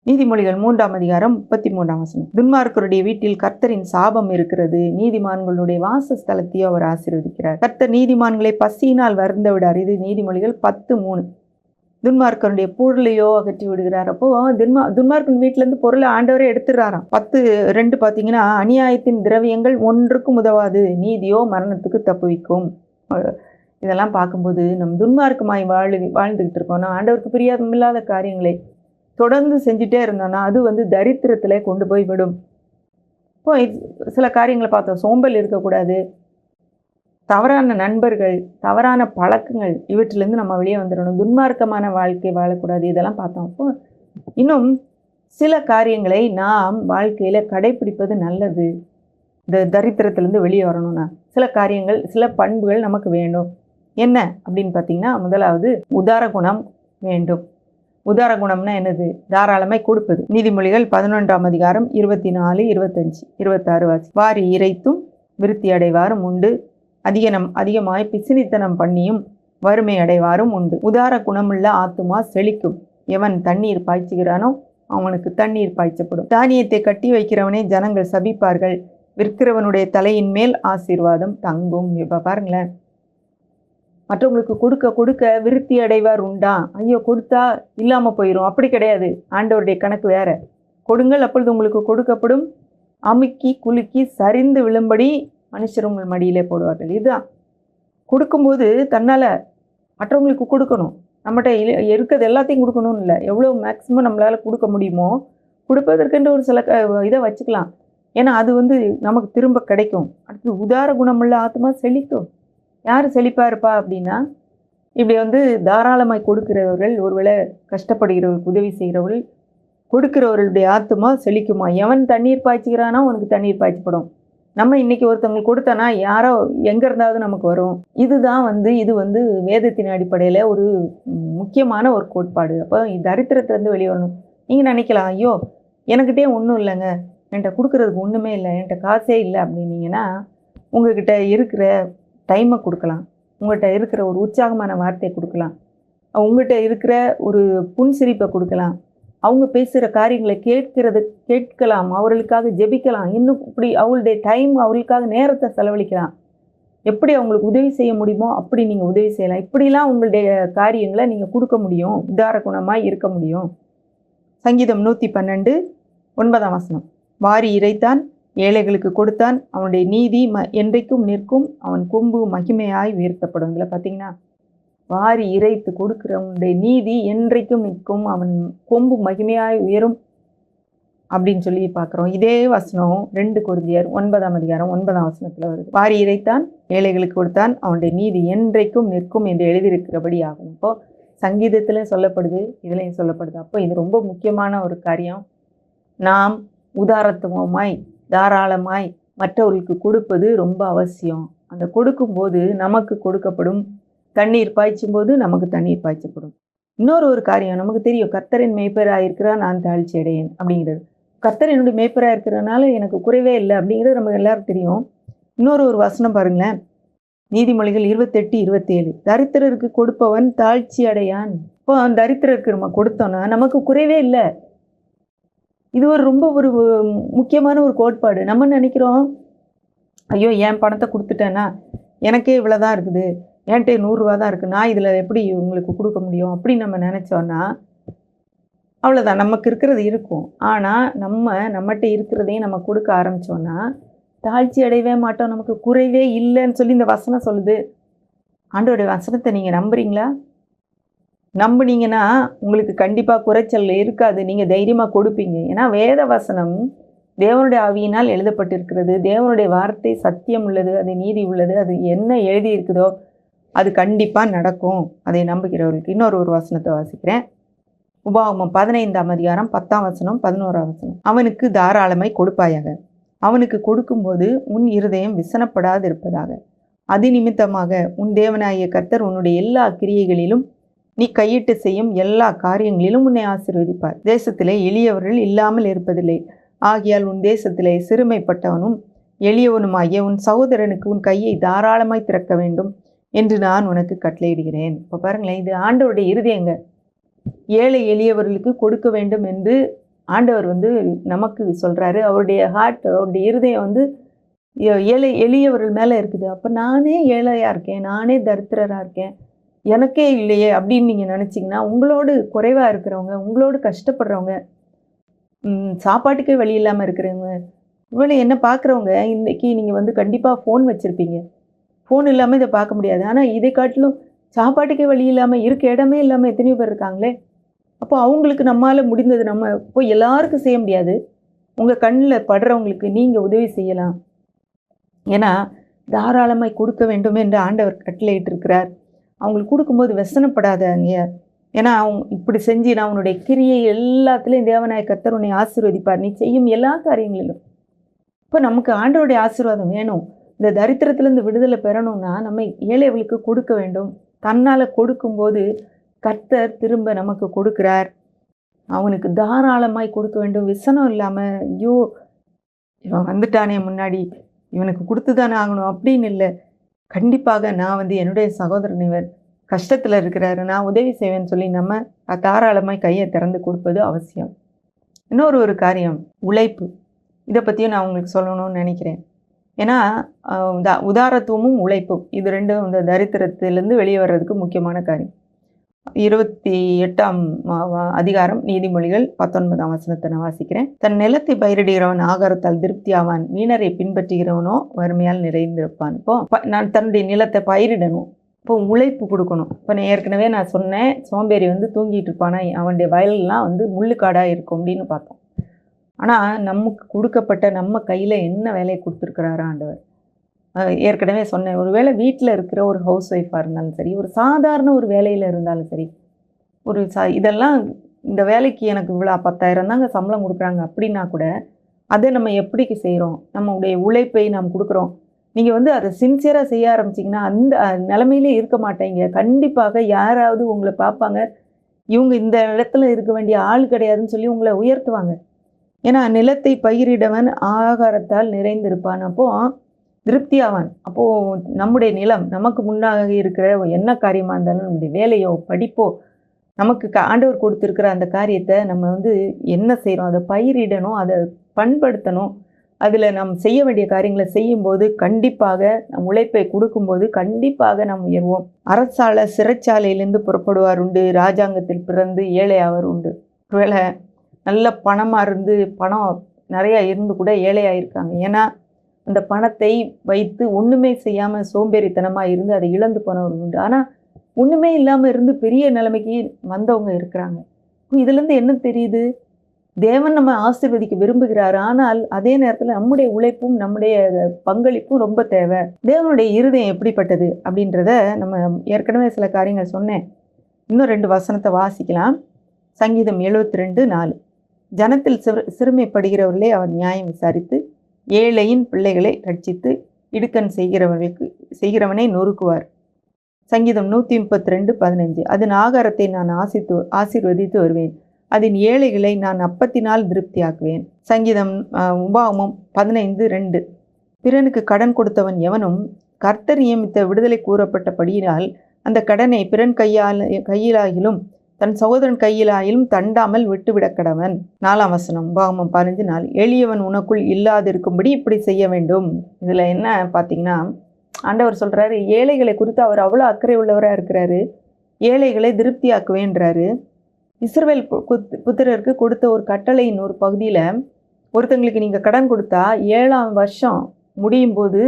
நீதிமொழிகள் 3ஆம் அதிகாரம் 33ஆம் வசனம், துன்மார்க்கருடைய வீட்டில் கர்த்தரின் சாபம் இருக்கிறது, நீதிமான்களுடைய வாசஸ்தலத்தையோ அவர் ஆசீர்வதிக்கிறார். கர்த்தர் நீதிமான்களை பசியினால் வருந்த விடார். இது நீதிமொழிகள் 10:3. துன்மார்க்கருடைய பொருளையோ அகற்றி விடுகிறார். அப்போ துன்மார்க்கன் வீட்டிலேருந்து பொருளை ஆண்டவரே எடுத்துடுறாராம். 10:2 பார்த்தீங்கன்னா, அநியாயத்தின் திரவியங்கள் ஒன்றுக்கும் உதவாது, நீதியோ மரணத்துக்கு தப்புவிக்கும். இதெல்லாம் பார்க்கும்போது நம்ம துன்மார்க்கமாய் வாழ்ந்துக்கிட்டு இருக்கோம்னா, ஆண்டவருக்கு பிரியமில்லாத காரியங்களை தொடர்ந்து செஞ்சுட்டே இருந்தோன்னா அது தரித்திரத்தில் கொண்டு போய் விடும். இப்போ சில காரியங்களை பார்த்தோம், சோம்பல் இருக்கக்கூடாது, தவறான நண்பர்கள், தவறான பழக்கங்கள், இவற்றிலேருந்து நம்ம வெளியே வந்துடணும், துன்மார்க்கமான வாழ்க்கை வாழக்கூடாது, இதெல்லாம் பார்த்தோம். அப்போ இன்னும் சில காரியங்களை நாம் வாழ்க்கையில் கடைப்பிடிப்பது நல்லது. இந்த தரித்திரத்திலேருந்து வெளியே வரணும்னா சில காரியங்கள், சில பண்புகள் நமக்கு வேண்டும். என்ன அப்படின்னு பார்த்தீங்கன்னா, முதலாவது உதார குணம் வேண்டும். உதார குணம்னா என்னது? தாராளமாய் கொடுப்பது. நீதிமொழிகள் 11ஆம் அதிகாரம் 24, 25, 26 வாசி. வாரி இறைத்தும் விருத்தி அடைவாரும் உண்டு, அதிகமாய் பிசினித்தனம் பண்ணியும் வறுமை அடைவாரும் உண்டு. உதார குணமுள்ள ஆத்துமா செழிக்கும், எவன் தண்ணீர் பாய்ச்சுகிறானோ அவனுக்கு தண்ணீர் பாய்ச்சப்படும். தானியத்தை கட்டி வைக்கிறவனே ஜனங்கள் சபிப்பார்கள், விற்கிறவனுடைய தலையின் மேல் ஆசீர்வாதம் தங்கும். இப்போ பாருங்களேன், மற்றவங்களுக்கு கொடுக்க கொடுக்க விருத்தி அடைவார் உண்டா? ஐயோ கொடுத்தா இல்லாமல் போயிடும், அப்படி கிடையாது. ஆண்டவருடைய கணக்கு வேற. கொடுங்கள் அப்பொழுது உங்களுக்கு கொடுக்கப்படும், அமுக்கி குலுக்கி சரிந்து விழும்படி மனுஷர் உங்கள் மடியிலே போடுவார்கள். இதுதான் கொடுக்கும்போது தன்னால் மற்றவங்களுக்கு கொடுக்கணும். நம்மகிட்ட இருக்கிறது எல்லாத்தையும் கொடுக்கணும்னு இல்லை, எவ்வளோ மேக்ஸிமம் நம்மளால் கொடுக்க முடியுமோ கொடுப்பதற்கென்று ஒரு சில இதை வச்சுக்கலாம். ஏன்னா அது நமக்கு திரும்ப கிடைக்கும். அடுத்து உதார குணமுள்ள ஆத்மா செழிக்கும். யார் செழிப்பாக இருப்பா அப்படின்னா, இப்படி தாராளமாய் கொடுக்கிறவர்கள், ஒருவேளை கஷ்டப்படுகிறவர்களுக்கு உதவி செய்கிறவர்கள், கொடுக்கிறவர்களுடைய ஆத்மா செழிக்குமா. எவன் தண்ணீர் பாய்ச்சுகிறானோ அவனுக்கு தண்ணீர் பாய்ச்சப்படும். நம்ம இன்றைக்கி ஒருத்தவங்களுக்கு கொடுத்தனா யாரோ எங்கே இருந்தாவது நமக்கு வரும். இதுதான் இது வேதத்தின் அடிப்படையில் ஒரு முக்கியமான ஒரு கோட்பாடு. அப்போ தரித்திரத்திலேருந்து வெளியே வரணும். நீங்கள் நினைக்கலாம், ஐயோ எனக்கிட்டே ஒன்றும் இல்லைங்க, என்கிட்ட கொடுக்குறதுக்கு ஒன்றுமே இல்லை, என்கிட்ட காசே இல்லை அப்படின்னீங்கன்னா, உங்கள்கிட்ட இருக்கிற டைமை கொடுக்கலாம், உங்கள்கிட்ட இருக்கிற ஒரு உற்சாகமான வார்த்தையை கொடுக்கலாம், உங்கள்கிட்ட இருக்கிற ஒரு புன்சிரிப்பை கொடுக்கலாம், அவங்க பேசுகிற காரியங்களை கேட்கலாம், அவர்களுக்காக ஜெபிக்கலாம், இன்னும் இப்படி அவங்களுடைய டைம், அவர்களுக்காக நேரத்தை செலவழிக்கலாம். எப்படி அவங்களுக்கு உதவி செய்ய முடியுமோ அப்படி நீங்கள் உதவி செய்யலாம். இப்படிலாம் உங்களுடைய காரியங்களை நீங்கள் கொடுக்க முடியும், உதார குணமாக இருக்க முடியும். சங்கீதம் 112 9ஆம் வசனம், வாரி இறைத்தான், ஏழைகளுக்கு கொடுத்தான், அவனுடைய நீதி என்றைக்கும் நிற்கும், அவன் கொம்பு மகிமையாய் உயர்த்தப்படும். இதில் பார்த்தீங்கன்னா, வாரி இறைத்து கொடுக்கிறவனுடைய நீதி என்றைக்கும் நிற்கும், அவன் கொம்பு மகிமையாய் உயரும் அப்படின்னு சொல்லி பார்க்குறோம். இதே வசனம் 2 கொரிந்தியர் 9ஆம் அதிகாரம் 9ஆம் வசனத்தில் வருது. வாரி இறைத்தான், ஏழைகளுக்கு கொடுத்தான், அவனுடைய நீதி என்றைக்கும் நிற்கும் என்று எழுதியிருக்கிறபடி ஆகும். இப்போ சங்கீதத்தில் சொல்லப்படுது, இதுலையும் சொல்லப்படுது. அப்போ இது ரொம்ப முக்கியமான ஒரு காரியம். நாம் உதாரத்துவமாய் தாராளமாய் மற்றவர்களுக்கு கொடுப்பது ரொம்ப அவசியம். அந்த கொடுக்கும்போது நமக்கு கொடுக்கப்படும், தண்ணீர் பாய்ச்சும் போது நமக்கு தண்ணீர் பாய்ச்சப்படும். இன்னொரு ஒரு காரியம் நமக்கு தெரியும், கர்த்தரின் மேய்ப்பராக இருக்கிறார், நான் தாழ்ச்சி அடையேன் அப்படிங்கிறது. கர்த்தர் என்னுடைய மேய்ப்பராக இருக்கிறதுனால எனக்கு குறைவே இல்லை அப்படிங்கிறது நமக்கு எல்லாரும் தெரியும். இன்னொரு ஒரு வசனம் பாருங்களேன், நீதிமொழிகள் 28:27, தரித்திரருக்கு கொடுப்பவன் தாழ்ச்சி அடையான். இப்போ தரித்திரருக்கு நம்ம கொடுத்தோன்னா நமக்கு குறைவே இல்லை. இது ஒரு ரொம்ப ஒரு முக்கியமான ஒரு கோட்பாடு. நம்ம நினைக்கிறோம், ஐயோ என் பணத்தை கொடுத்துட்டேன்னா எனக்கே இவ்வளோதான் இருக்குது, என்கிட்ட 100 ரூபா தான் இருக்குது, நான் இதில் எப்படி உங்களுக்கு கொடுக்க முடியும் அப்படின்னு நம்ம நினச்சோன்னா அவ்வளோதான், நமக்கு இருக்கிறது இருக்கும். ஆனால் நம்மகிட்ட இருக்கிறதையும் நம்ம கொடுக்க ஆரம்பித்தோன்னா தாழ்ச்சி அடையவே மாட்டோம், நமக்கு குறைவே இல்லைன்னு சொல்லி இந்த வசனம் சொல்லுது. ஆண்டவருடைய வசனத்தை நீங்கள் நம்புறீங்களா? நம்புனீங்கன்னா உங்களுக்கு கண்டிப்பாக குறைச்சல் இருக்காது, நீங்கள் தைரியமாக கொடுப்பீங்க. ஏன்னா வேத வசனம் தேவனுடைய ஆவியினால் எழுதப்பட்டிருக்கிறது. தேவனுடைய வார்த்தை சத்தியம் உள்ளது, அது நீதி உள்ளது. அது என்ன எழுதி இருக்குதோ அது கண்டிப்பாக நடக்கும், அதை நம்புகிறவர்களுக்கு. இன்னொரு ஒரு வசனத்தை வாசிக்கிறேன். உபாகமம் 15ஆம் அதிகாரம் 10ஆம் வசனம் 11ஆம் வசனம். அவனுக்கு தாராளமாய் கொடுப்பாயாக, அவனுக்கு கொடுக்கும்போது உன் இருதயம் விசனப்படாது இருப்பதாக. அது நிமித்தமாக உன் தேவனாகிய கர்த்தர் உன்னுடைய எல்லா கிரியைகளிலும் நீ கையிட்டு செய்யும் எல்லா காரியங்களிலும் உன்னை ஆசீர்வதிப்பார். தேசத்திலே எளியவர்கள் இல்லாமல் இருப்பதில்லை. ஆகியால் உன் தேசத்திலே சிறுமைப்பட்டவனும் எளியவனுமாகிய உன் சகோதரனுக்கு உன் கையை தாராளமாய் திறக்க வேண்டும் என்று நான் உனக்கு கட்டளையிடுகிறேன். இப்போ பாருங்களேன், இது ஆண்டவருடைய இருதயங்க. ஏழை எளியவர்களுக்கு கொடுக்க வேண்டும் என்று ஆண்டவர் நமக்கு சொல்கிறாரு. அவருடைய ஹார்ட், அவருடைய இருதயம் ஏழை எளியவர்கள் மேலே இருக்குது. அப்போ நானே ஏழையாக இருக்கேன், நானே தரித்திரராக இருக்கேன், எனக்கே இல்லையே அப்படின்னு நீங்கள் நினச்சிங்கன்னா, உங்களோடு குறைவாக இருக்கிறவங்க, உங்களோடு கஷ்டப்படுறவங்க, சாப்பாட்டுக்கே வழி இல்லாமல் இருக்கிறவங்க, இவ்வளோ என்ன பார்க்குறவங்க, இன்றைக்கி நீங்கள் கண்டிப்பாக ஃபோன் வச்சுருப்பீங்க. ஃபோன் இல்லாமல் இதை பார்க்க முடியாது. ஆனால் இதை காட்டிலும் சாப்பாட்டுக்கே வழி இல்லாமல், இருக்க இடமே இல்லாமல் எத்தனையோ பேர் இருக்காங்களே. அப்போ அவங்களுக்கு நம்மளால் முடிந்தது, நம்ம இப்போ எல்லாருக்கும் செய்ய முடியாது, உங்கள் கண்ணில் படுறவங்களுக்கு நீங்கள் உதவி செய்யலாம். ஏன்னா தாராளமாய் கொடுக்க வேண்டும் என்று ஆண்டவர் கட்டளையிட்டிருக்கிறார். அவங்களுக்கு கொடுக்கும்போது வெசனப்படாதங்க. ஏன்னா அவங்க இப்படி செஞ்சு நான் உன்னுடைய கிரியை எல்லாத்துலேயும் தேவனாய கர்த்தர் உன்னை ஆசீர்வதிப்பார், நீ செய்யும் எல்லா காரியங்களிலும். இப்போ நமக்கு ஆண்டவருடைய ஆசீர்வாதம் வேணும். இந்த தரித்திரத்திலேருந்து விடுதலை பெறணும்னா நம்ம ஏழைகளுக்கு கொடுக்க வேண்டும். தன்னால் கொடுக்கும்போது கர்த்தர் திரும்ப நமக்கு கொடுக்குறார். அவனுக்கு தாராளமாய் கொடுக்க வேண்டும், விசனம் இல்லாமல், ஐயோ இவன் வந்துட்டானே முன்னாடி, இவனுக்கு கொடுத்து தானே ஆகணும் அப்படின்னு இல்லை. கண்டிப்பாக நான் என்னுடைய சகோதரன் இவர் கஷ்டத்தில் இருக்கிறாரு, நான் உதவி செய்வேன்னு சொல்லி நம்ம தாராளமாய் கையை திறந்து கொடுப்பது அவசியம். இன்னொரு ஒரு காரியம், உழைப்பு. இதை பற்றியும் நான் உங்களுக்கு சொல்லணும்னு நினைக்கிறேன். ஏன்னா உதாரத்துவமும் உழைப்பும் இது ரெண்டும் இந்த தரித்திரத்திலேருந்து வெளியே வர்றதுக்கு முக்கியமான காரியம். 28ஆம் அதிகாரம் நீதிமொழிகள் 19ஆம் வசனத்தை நான் வாசிக்கிறேன். தன் நிலத்தை பயிரிடுகிறவன் ஆகாரத்தால் திருப்தி ஆவான், வீணரை பின்பற்றுகிறவனோ வறுமையால் நிறைந்திருப்பான். இப்போ நான் தன்னுடைய நிலத்தை பயிரிடணும், இப்போ உழைப்பு கொடுக்கணும். இப்போ நான் ஏற்கனவே சொன்னேன், சோம்பேறி தூங்கிட்டு இருப்பானா, அவனுடைய வயலெல்லாம் முள்ளுக்காடாக இருக்கும் அப்படின்னு பார்த்தோம். ஆனால் நமக்கு கொடுக்கப்பட்ட நம்ம கையில் என்ன வேலையை கொடுத்துருக்கிறாரா ஆண்டவர். ஏற்கனவே சொன்னேன், ஒரு வேளை வீட்டில் இருக்கிற ஒரு ஹவுஸ் ஒய்ஃபாக இருந்தாலும் சரி, ஒரு சாதாரண ஒரு வேலையில் இருந்தாலும் சரி, இதெல்லாம் இந்த வேலைக்கு எனக்கு இவ்வளோ 10,000 தாங்க சம்பளம் கொடுக்குறாங்க அப்படின்னா கூட அதை நம்ம எப்படி செய்கிறோம், நம்மளுடைய உழைப்பை நாம் கொடுக்குறோம். நீங்கள் அதை சின்சியராக செய்ய ஆரம்பிச்சிங்கன்னா அந்த நிலைமையிலே இருக்க மாட்டேங்க. கண்டிப்பாக யாராவது உங்களை பார்ப்பாங்க, இவங்க இந்த இடத்துல இருக்க வேண்டிய ஆள் கிடையாதுன்னு சொல்லி உங்களை உயர்த்துவாங்க. ஏன்னா நிலத்தை பயிரிடவன் ஆகாரத்தால் நிறைந்திருப்பான், அப்போது திருப்தி ஆவான். அப்போது நம்முடைய நிலம், நமக்கு முன்னாக இருக்கிற என்ன காரியமாக இருந்தாலும், நம்முடைய வேலையோ படிப்போ, நமக்கு ஆண்டவர் கொடுத்துருக்கிற அந்த காரியத்தை நம்ம என்ன செய்கிறோம், அதை பயிரிடணும், அதை பண்படுத்தணும். அதில் நாம் செய்ய வேண்டிய காரியங்களை செய்யும்போது கண்டிப்பாக நம் உழைப்பை கொடுக்கும்போது கண்டிப்பாக நாம் உயர்வோம். அரசால சிறைச்சாலையிலேருந்து புறப்படுவார் உண்டு, ராஜாங்கத்தில் பிறந்து ஏழை அவர் உண்டு. ஒருவேளை நல்ல பணமாக இருந்து பணம் நிறையா இருந்து கூட ஏழையாயிருக்காங்க. ஏன்னா அந்த பணத்தை வைத்து ஒன்றுமே செய்யாமல் சோம்பேறித்தனமாக இருந்து அதை இழந்து போனவங்க உண்டு. ஆனால் ஒன்றுமே இல்லாமல் இருந்து பெரிய நிலைமைக்கு வந்தவங்க இருக்கிறாங்க. இதுலேருந்து என்ன தெரியுது? தேவன் நம்ம ஆசீர்வதிக்க விரும்புகிறார். ஆனால் அதே நேரத்தில் நம்முடைய உழைப்பும் நம்முடைய பங்களிப்பும் ரொம்ப தேவை. தேவனுடைய இருதயம் எப்படிப்பட்டது அப்படின்றத நம்ம ஏற்கனவே சில காரியங்கள் சொன்னேன். இன்னும் 2 வசனத்தை வாசிக்கலாம். சங்கீதம் 72:4. ஜனத்தில் சிறுமைப்படுகிறவர்களே அவர் நியாயம் விசாரித்து ஏழையின் பிள்ளைகளை ரட்சித்து இடுக்கண் செய்கிறவனை நொறுக்குவார். சங்கீதம் 132:15. அதன் ஆகாரத்தை நான் ஆசீர்வதித்து வருவேன், அதன் ஏழைகளை நான் அப்பத்தினால் திருப்தியாக்குவேன். சங்கீதம் உபாகமம் 15:2. பிறனுக்கு கடன் கொடுத்தவன் எவனும் கர்த்தர் நியமித்த விடுதலை கூறப்பட்டபடியினால் அந்த கடனை பிறன் கையிலாகிலும் தன் சகோதரன் கையிலாயிலும் தண்டாமல் விட்டுவிடக் கடவன். 4ஆம் வசனம் உபாகமம் 15:4. எளியவன் உனக்குள் இல்லாதிருக்கும்படி இப்படி செய்ய வேண்டும். இதில் என்ன பார்த்தீங்கன்னா, ஆண்டவர் சொல்கிறாரு, ஏழைகளை குறித்து அவர் அவ்வளோ அக்கறை உள்ளவராக இருக்கிறாரு. ஏழைகளை திருப்தியாக்குவேன்றாரு. இஸ்ரவேல் புத்திரருக்கு கொடுத்த ஒரு கட்டளையின் ஒரு பகுதியில், ஒருத்தங்களுக்கு நீங்கள் கடன் கொடுத்தா 7ஆம் வருஷம் முடியும் போது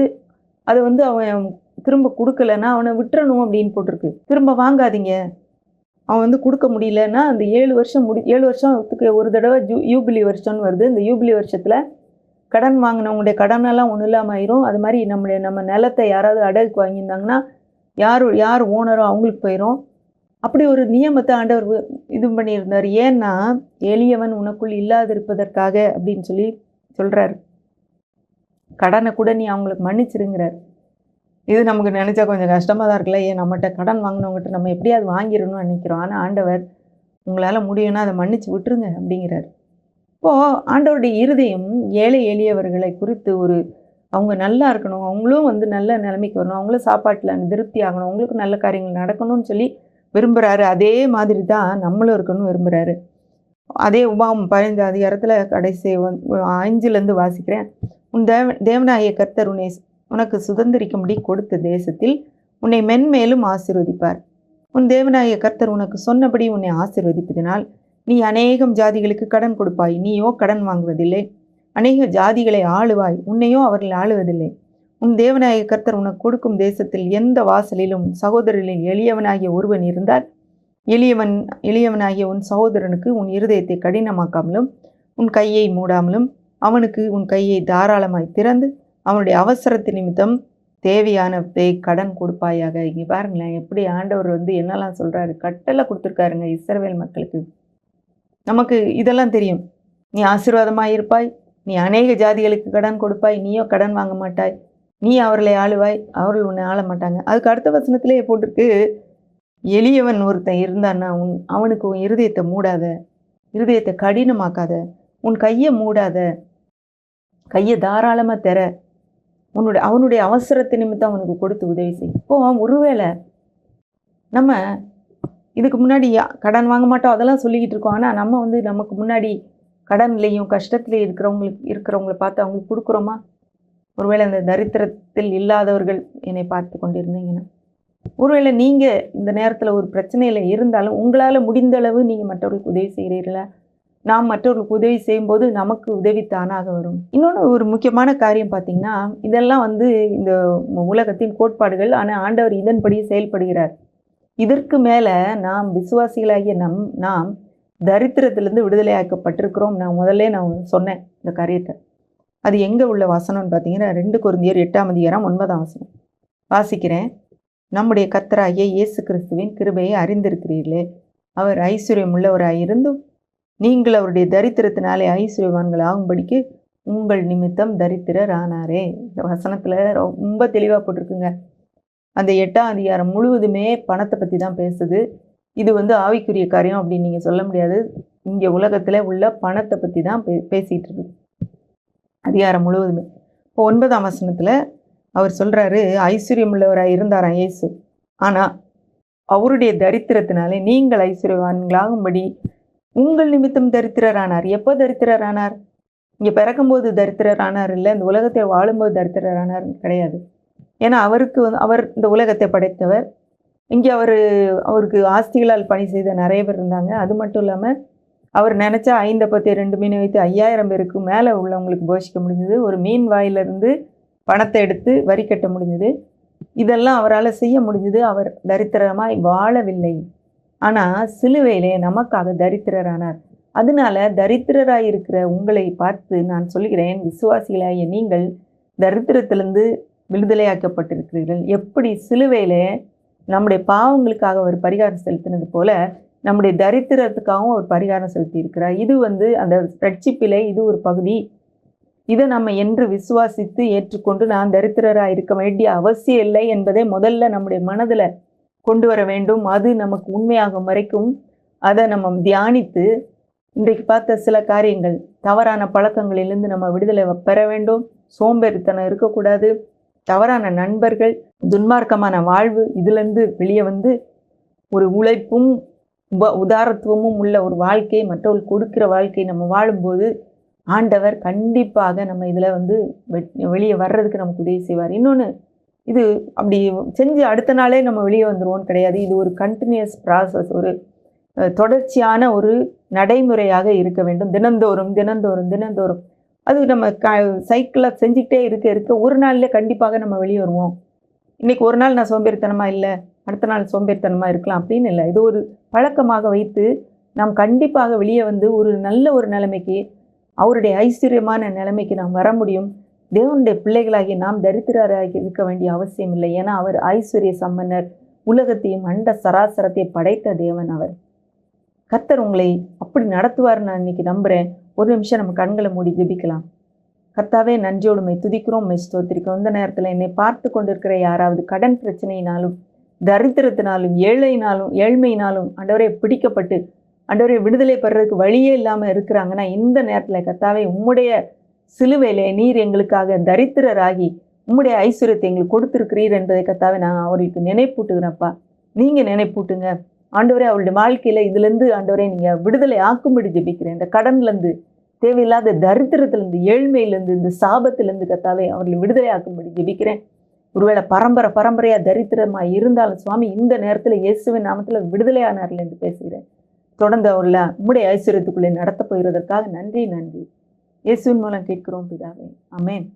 அதை அவன் திரும்ப கொடுக்கலன்னா அவனை விட்டுறணும் அப்படின்னு போட்டிருக்கு. திரும்ப வாங்காதீங்க. அவன் கொடுக்க முடியலன்னா அந்த 7 வருஷத்துக்கு ஒரு தடவை யூபிலி வருஷம்னு வருது. இந்த யூபிலி வருஷத்தில் கடன் வாங்கினவங்களுடைய கடனெல்லாம் ஒன்றும் இல்லாமல் ஆயிரும். அது மாதிரி நம்ம நிலத்தை யாராவது அடகுக்கு வாங்கியிருந்தாங்கன்னா யார் ஓனரோ அவங்களுக்கு போயிடும். அப்படி ஒரு நியமத்தை ஆண்டவர் இது பண்ணியிருந்தார். ஏன்னா எளியவன் உனக்குள் இல்லாதிருப்பதற்காக அப்படின்னு சொல்கிறார். கடனை கூட நீ அவங்களுக்கு மன்னிச்சிருங்கிறார். இது நமக்கு நினச்சா கொஞ்சம் கஷ்டமாக தான் இருக்குல்ல. ஏன் நம்மகிட்ட கடன் வாங்கினவங்ககிட்ட நம்ம எப்படியாவது வாங்கிடணும்னு நினைக்கிறோம். ஆனால் ஆண்டவர் உங்களால் முடியும்னா அதை மன்னிச்சு விட்டுருங்க அப்படிங்கிறார். இப்போது ஆண்டவருடைய இருதயம் ஏழை எளியவர்களை குறித்து அவங்க நல்லா இருக்கணும், அவங்களும் நல்ல நிலைமைக்கு வரணும், அவங்களும் சாப்பாட்டில் திருப்தி ஆகணும், அவங்களுக்கும் நல்ல காரியங்கள் நடக்கணும்னு விரும்புகிறாரு. அதே மாதிரி தான் நம்மளும் இருக்கணும்னு விரும்புகிறாரு. அதே உபாகமம் 15 அதிகாரத்தில் கடைசி 5 வாசிக்கிறேன். உன் தேவனாகிய கர்த்தர் உனக்கு சுதந்திரிக்கும்படி கொடுத்த தேசத்தில் உன்னை மென்மேலும் ஆசீர்வதிப்பார். உன் தேவனாகிய கர்த்தர் உனக்கு சொன்னபடி உன்னை ஆசீர்வதிப்பதினால் நீ அநேகம் ஜாதிகளுக்கு கடன் கொடுப்பாய், நீயோ கடன் வாங்குவதில்லை. அநேக ஜாதிகளை ஆளுவாய், உன்னையோ அவர்கள் ஆளுவதில்லை. உன் தேவனாகிய கர்த்தர் உனக்கு கொடுக்கும் தேசத்தில் எந்த வாசலிலும் சகோதரர்களில் எளியவனாகிய ஒருவன் இருந்தால் எளியவனாகிய உன் சகோதரனுக்கு உன் இருதயத்தை கடினமாக்காமலும் உன் கையை மூடாமலும் அவனுக்கு உன் கையை தாராளமாய் திறந்து அவனுடைய அவசரத்து நிமித்தம் தேவையானதை கடன் கொடுப்பாயாக. இங்கே பாருங்களேன், எப்படி ஆண்டவர் என்னெல்லாம் சொல்கிறாரு, கட்டளை கொடுத்துருக்காருங்க இஸ்ரவேல் மக்களுக்கு. நமக்கு இதெல்லாம் தெரியும். நீ ஆசீர்வாதமாக இருப்பாய், நீ அநேக ஜாதிகளுக்கு கடன் கொடுப்பாய், நீயோ கடன் வாங்க மாட்டாய், நீ அவர்களை ஆளுவாய், அவர்கள் உன்னை ஆள மாட்டாங்க. அதுக்கு அடுத்த வசனத்திலே போட்டிருக்கு, எளியவன் ஒருத்தன் இருந்தான்னா அவனுக்கு உன் இருதயத்தை மூடாத, இருதயத்தை கடினமாக்காத, உன் கையை மூடாத, கையை தாராளமாக தர, அவனுடைய அவசரத்தை நிமித்தம் அவனுக்கு கொடுத்து உதவி செய். இப்போ ஒருவேளை நம்ம இதுக்கு முன்னாடி கடன் வாங்க மாட்டோம் அதெல்லாம் சொல்லிக்கிட்டு இருக்கோம். ஆனால் நம்ம நமக்கு முன்னாடி கடன்லையும் கஷ்டத்துலேயும் இருக்கிறவங்களை பார்த்து அவங்களுக்கு கொடுக்குறோமா? ஒருவேளை அந்த தரித்திரத்தில் இல்லாதவர்கள் என்னை பார்த்து கொண்டிருந்தீங்கன்னா, ஒருவேளை நீங்கள் இந்த நேரத்தில் ஒரு பிரச்சனையில் இருந்தாலும் உங்களால் முடிந்த அளவு நீங்கள் மற்றவர்களுக்கு உதவி செய்கிறீர்களா? நாம் மற்றவர்களுக்கு உதவி செய்யும்போது நமக்கு உதவி தானாக வரும். இன்னொன்று ஒரு முக்கியமான காரியம் பார்த்திங்கன்னா, இதெல்லாம் இந்த உலகத்தின் கோட்பாடுகள். ஆனால் ஆண்டவர் இதன்படி செயல்படுகிறார். இதற்கு மேலே நாம் விசுவாசிகளாகிய நாம் தரித்திரத்திலிருந்து விடுதலையாக்கப்பட்டிருக்கிறோம். நான் சொன்னேன் இந்த காரியத்தை. அது எங்கே உள்ள வசனம்னு பார்த்தீங்கன்னா 2 கொரிந்தியர் 8ஆம் அதிகாரம் 9ஆம் வசனம் வாசிக்கிறேன். நம்முடைய கர்த்தராகிய இயேசு கிறிஸ்துவின் கிருபையை அறிந்திருக்கிறீர்களே, அவர் ஐஸ்வர்யம் உள்ளவராயிருந்தும் நீங்கள் அவருடைய தரித்திரத்தினாலே ஐஸ்வர்யவான்கள் ஆகும்படிக்கு உங்கள் நிமித்தம் தரித்திரர் ஆனாரே. இந்த வசனத்தில் ரொம்ப தெளிவாக போட்டிருக்குங்க. அந்த 8ஆம் அதிகாரம் முழுவதுமே பணத்தை பற்றி தான் பேசுது. இது ஆவிக்குரிய காரியம் அப்படின்னு நீங்கள் சொல்ல முடியாது. இங்கே உலகத்தில் உள்ள பணத்தை பற்றி தான் பேசிகிட்டு இருக்கு அதிகாரம் முழுவதுமே. இப்போ 9ஆம் வசனத்தில் அவர் சொல்கிறாரு, ஐஸ்வர்யம் உள்ளவராக இருந்தாராம் இயேசு, ஆனால் அவருடைய தரித்திரத்தினாலே நீங்கள் ஐஸ்வர்யவான்களாகும்படி உங்கள் நிமித்தம் தரித்திரரானார். எப்போ தரித்திரரானார்? இங்கே பிறக்கும்போது தரித்திரரானார் இல்லை, இந்த உலகத்தை வாழும்போது தரித்திரரானார் கிடையாது. ஏன்னா அவர் இந்த உலகத்தை படைத்தவர். இங்கே அவருக்கு ஆஸ்திகளால் பணி செய்த நிறைய பேர் இருந்தாங்க. அது மட்டும் இல்லாமல் அவர் நினச்சா 5 10 2 மீனை வைத்து 5000 பேருக்கு மேலே உள்ளவங்களுக்கு போஷிக்க முடிஞ்சது. ஒரு மீன் வாயிலிருந்து பணத்தை எடுத்து வரி கட்ட முடிஞ்சது. இதெல்லாம் அவரால் செய்ய முடிஞ்சது. அவர் தரித்திரமாய் வாழவில்லை. ஆனால் சிலுவையிலே நமக்காக தரித்திரரானார். அதனால தரித்திரராய் இருக்கிற உங்களை பார்த்து நான் சொல்கிறேன், விசுவாசிகளாகிய நீங்கள் தரித்திரத்திலிருந்து விடுதலையாக்கப்பட்டிருக்கிறீர்கள். எப்படி சிலுவையிலே நம்முடைய பாவங்களுக்காக ஒரு பரிகாரம் செலுத்தினது போல நம்முடைய தரித்திரத்துக்காகவும் ஒரு பரிகாரம் செலுத்தி இருக்கிறார். இது அந்த ரட்சிப்பிலே இது ஒரு பகுதி. இதை நம்ம என்று விசுவாசித்து ஏற்றுக்கொண்டு நான் தரித்திரராக இருக்க வேண்டிய அவசியம் இல்லை என்பதை முதல்ல நம்முடைய மனதில் கொண்டு வர வேண்டும். அது நமக்கு உண்மையாகும் வரைக்கும் அதை நம்ம தியானித்து இன்றைக்கு பார்த்த சில காரியங்கள், தவறான பழக்கங்களிலிருந்து நம்ம விடுதலை பெற வேண்டும். சோம்பேறித்தனம் இருக்கக்கூடாது. தவறான நண்பர்கள், துன்மார்க்கமான வாழ்வு, இதிலிருந்து வெளியே ஒரு உழைப்பும் உதாரத்துவமும் உள்ள ஒரு வாழ்க்கை, மற்றவர்கள் கொடுக்கிற வாழ்க்கை நம்ம வாழும்போது ஆண்டவர் கண்டிப்பாக நம்ம இதில் வெளியே வர்றதுக்கு நமக்கு உதவி செய்வார். இன்னொன்று, இது அப்படி செஞ்சு அடுத்த நாளே நம்ம வெளியே வந்துடுவோன்னு கிடையாது. இது ஒரு கண்டினியூஸ் ப்ராசஸ், ஒரு தொடர்ச்சியான ஒரு நடைமுறையாக இருக்க வேண்டும். தினந்தோறும் தினந்தோறும் தினந்தோறும் அது நம்ம சைக்கிளாக செஞ்சுக்கிட்டே இருக்க ஒரு நாள்லேயே கண்டிப்பாக நம்ம வெளியே வருவோம். இன்றைக்கி ஒரு நாள் நான் சோம்பேறித்தனமாக இல்லை, அடுத்த நாள் சோம்பேறித்தனமாக இருக்கலாம் அப்படின்னு இல்லை. இது ஒரு பழக்கமாக வைத்து நாம் கண்டிப்பாக வெளியே ஒரு நல்ல ஒரு நிலைமைக்கு, அவருடைய ஐஸ்வர்யமான நிலைமைக்கு நாம் வர முடியும். தேவனுடைய பிள்ளைகளாகி நாம் தரித்திரராகி இருக்க வேண்டிய அவசியம் இல்லை. ஏன்னா அவர் ஐஸ்வர்ய சம்பன்னர், உலகத்தையும் அண்ட சராசரத்தை படைத்த தேவன் அவர். கர்த்தர் உங்களை அப்படி நடத்துவார் நான் இன்னைக்கு நம்புகிறேன். ஒரு நிமிஷம் நம்ம கண்களை மூடி ஜெபிக்கலாம். கர்த்தாவே, நன்றியோடு உம்மை துதிக்கிறோம், உம்மை ஸ்தோத்திரிக்கிறோம். இந்த நேரத்தில் என்னை பார்த்து கொண்டிருக்கிற யாராவது கடன் பிரச்சனையினாலும், தரித்திரத்தினாலும், ஏழ்மையினாலும் ஆண்டவரே பிடிக்கப்பட்டு ஆண்டவரே விடுதலை பெறதுக்கு வழியே இல்லாமல் இருக்கிறாங்கன்னா, இந்த நேரத்தில் கர்த்தாவே உம்முடைய சிலுவையிலே நீர் எங்களுக்காக தரித்திரராகி உம்முடைய ஐஸ்வர்யத்தை எங்களுக்கு கொடுத்துருக்கிறீர் என்பதை கர்த்தாவே நான் அவருக்கு நினைப்பூட்டுகிறேன்ப்பா. நீங்கள் நினைப்பூட்டுங்க ஆண்டவரே. அவருடைய வாழ்க்கையில் இதுலேருந்து ஆண்டவரே நீங்கள் விடுதலை ஆக்கும்படி ஜெபிக்கிறேன். இந்த கடன்லேருந்து, தேவையில்லாத தரித்திரத்திலேருந்து, ஏழ்மையிலேருந்து, இந்த சாபத்திலேருந்து கர்த்தாவே அவர்களை விடுதலை ஆக்கும்படி ஜெபிக்கிறேன். ஒருவேளை பரம்பரையாக தரித்திரமாக இருந்தாலும் சுவாமி, இந்த நேரத்தில் இயேசுவின் நாமத்தில் விடுதலையானார்கள் என்று பேசுகிறேன். தொடர்ந்து அவர்களை உம்முடைய ஐஸ்வர்யத்துக்குள்ளே நடத்த போகிறதற்காக நன்றி. இயேசுவின் மூலம் கேட்கிறோம் பிதாவே, ஆமென்.